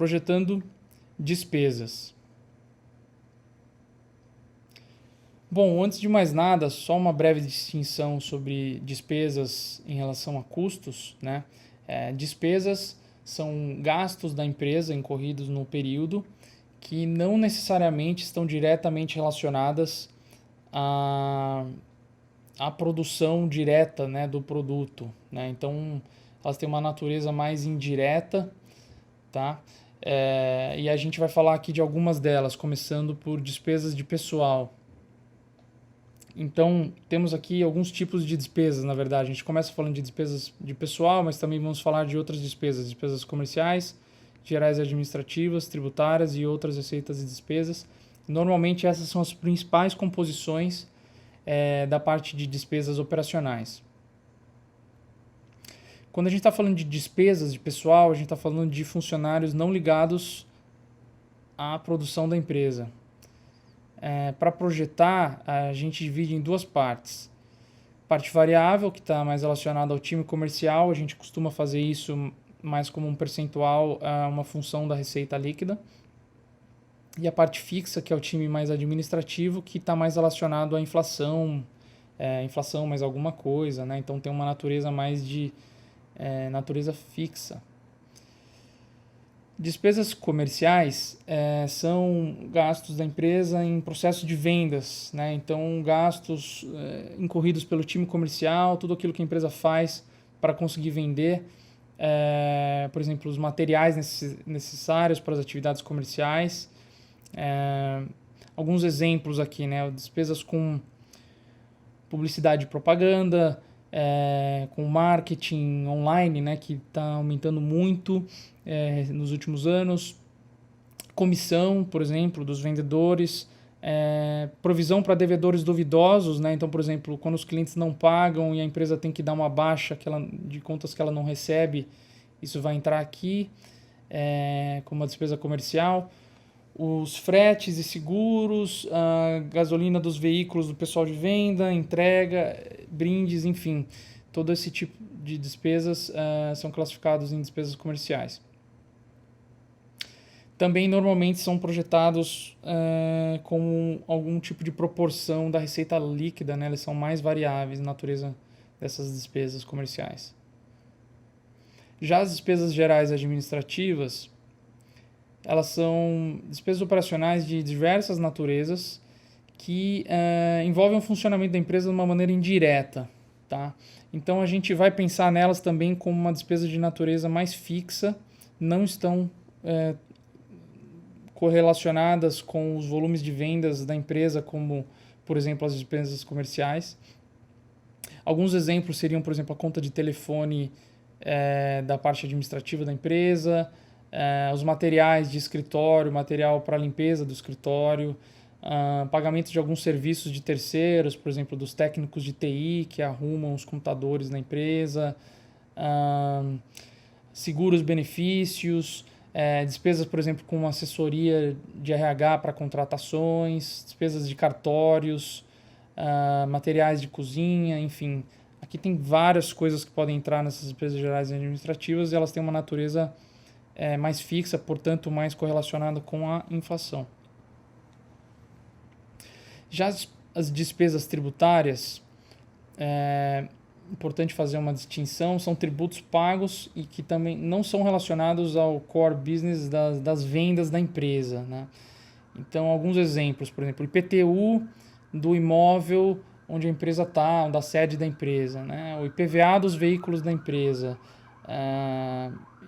projetando despesas. Bom, antes de mais nada, só uma breve distinção sobre despesas em relação a custos, né? Despesas são gastos da empresa incorridos no período que não necessariamente estão diretamente relacionadas à produção direta, né, do produto, né? Então, elas têm uma natureza mais indireta, tá? E a gente vai falar aqui de algumas delas, começando por despesas de pessoal. Então, temos aqui alguns tipos de despesas, na verdade. A gente começa falando de despesas de pessoal, mas também vamos falar de outras despesas comerciais, gerais e administrativas, tributárias e outras receitas e despesas. Normalmente, essas são as principais composições da parte de despesas operacionais. Quando a gente está falando de despesas de pessoal, a gente está falando de funcionários não ligados à produção da empresa. Para projetar, a gente divide em duas partes. Parte variável, que está mais relacionada ao time comercial, a gente costuma fazer isso mais como um percentual, uma função da receita líquida. E a parte fixa, que é o time mais administrativo, que está mais relacionado à inflação, inflação mais alguma coisa, né? Então tem uma natureza mais de natureza fixa. Despesas comerciais são gastos da empresa em processo de vendas, né? Então, gastos incorridos pelo time comercial, tudo aquilo que a empresa faz para conseguir vender, por exemplo, os materiais necessários para as atividades comerciais. Alguns exemplos aqui, né? Despesas com publicidade e propaganda, com marketing online, né, que está aumentando muito nos últimos anos, comissão, por exemplo, dos vendedores, provisão para devedores duvidosos, né? Então, por exemplo, quando os clientes não pagam e a empresa tem que dar uma baixa de contas que ela não recebe, isso vai entrar aqui como uma despesa comercial. Os fretes e seguros, a gasolina dos veículos do pessoal de venda, entrega, brindes, enfim, todo esse tipo de despesas são classificados em despesas comerciais. Também normalmente são projetados com algum tipo de proporção da receita líquida, né? Eles são mais variáveis na natureza dessas despesas comerciais. Já as despesas gerais administrativas, elas são despesas operacionais de diversas naturezas que envolvem o funcionamento da empresa de uma maneira indireta, tá? Então a gente vai pensar nelas também como uma despesa de natureza mais fixa, não estão correlacionadas com os volumes de vendas da empresa, como, por exemplo, as despesas comerciais. Alguns exemplos seriam, por exemplo, a conta de telefone da parte administrativa da empresa, os materiais de escritório, material para limpeza do escritório, pagamento de alguns serviços de terceiros, por exemplo, dos técnicos de TI que arrumam os computadores na empresa, seguros, benefícios, despesas, por exemplo, com assessoria de RH para contratações, despesas de cartórios, materiais de cozinha, enfim. Aqui tem várias coisas que podem entrar nessas despesas gerais e administrativas e elas têm uma natureza mais fixa, portanto, mais correlacionada com a inflação. Já as despesas tributárias, importante fazer uma distinção, são tributos pagos e que também não são relacionados ao core business das vendas da empresa, né? Então, alguns exemplos, por exemplo, IPTU do imóvel onde a empresa está, da sede da empresa, né? O IPVA dos veículos da empresa,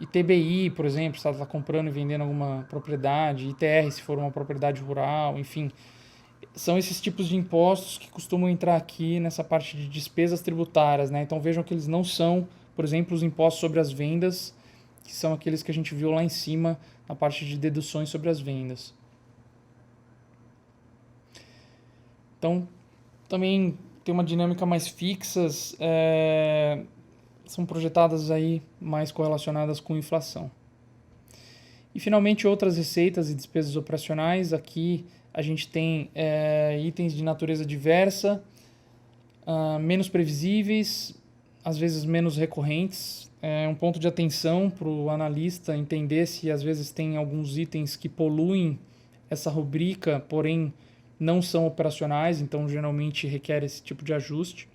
ITBI, por exemplo, se ela está comprando e vendendo alguma propriedade, ITR se for uma propriedade rural, enfim. São esses tipos de impostos que costumam entrar aqui nessa parte de despesas tributárias, né? Então vejam que eles não são, por exemplo, os impostos sobre as vendas, que são aqueles que a gente viu lá em cima, na parte de deduções sobre as vendas. Então, também tem uma dinâmica mais fixas, são projetadas aí mais correlacionadas com inflação. E finalmente outras receitas e despesas operacionais. Aqui a gente tem itens de natureza diversa, menos previsíveis, às vezes menos recorrentes. É um ponto de atenção para o analista entender se às vezes tem alguns itens que poluem essa rubrica, porém não são operacionais, então geralmente requer esse tipo de ajuste.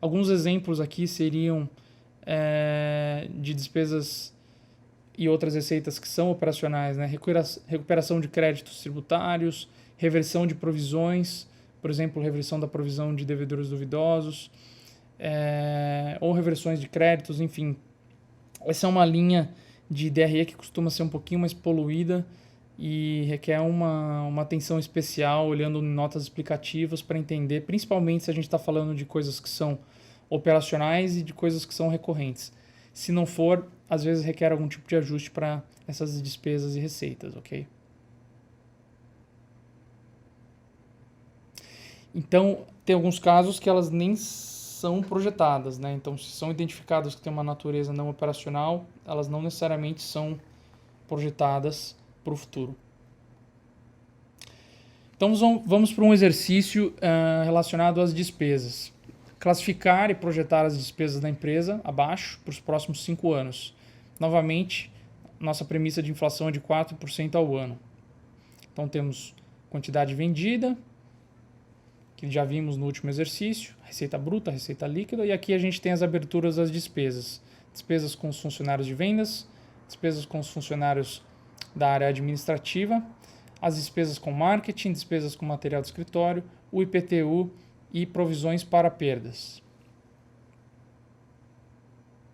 Alguns exemplos aqui seriam de despesas e outras receitas que são operacionais, né? Recuperação de créditos tributários, reversão de provisões, por exemplo, reversão da provisão de devedores duvidosos, ou reversões de créditos, enfim. Essa é uma linha de DRE que costuma ser um pouquinho mais poluída e requer uma atenção especial, olhando notas explicativas para entender, principalmente se a gente está falando de coisas que são operacionais e de coisas que são recorrentes. Se não for, às vezes requer algum tipo de ajuste para essas despesas e receitas, ok? Então, tem alguns casos que elas nem são projetadas, né? Então, se são identificadas que têm uma natureza não operacional, elas não necessariamente são projetadas para o futuro. Então, vamos para um exercício relacionado às despesas. Classificar e projetar as despesas da empresa abaixo para os próximos 5 anos. Novamente, nossa premissa de inflação é de 4% ao ano. Então, temos quantidade vendida, que já vimos no último exercício, receita bruta, receita líquida, e aqui a gente tem as aberturas das despesas. Despesas com os funcionários de vendas, despesas com os funcionários da área administrativa, as despesas com marketing, despesas com material de escritório, o IPTU e provisões para perdas.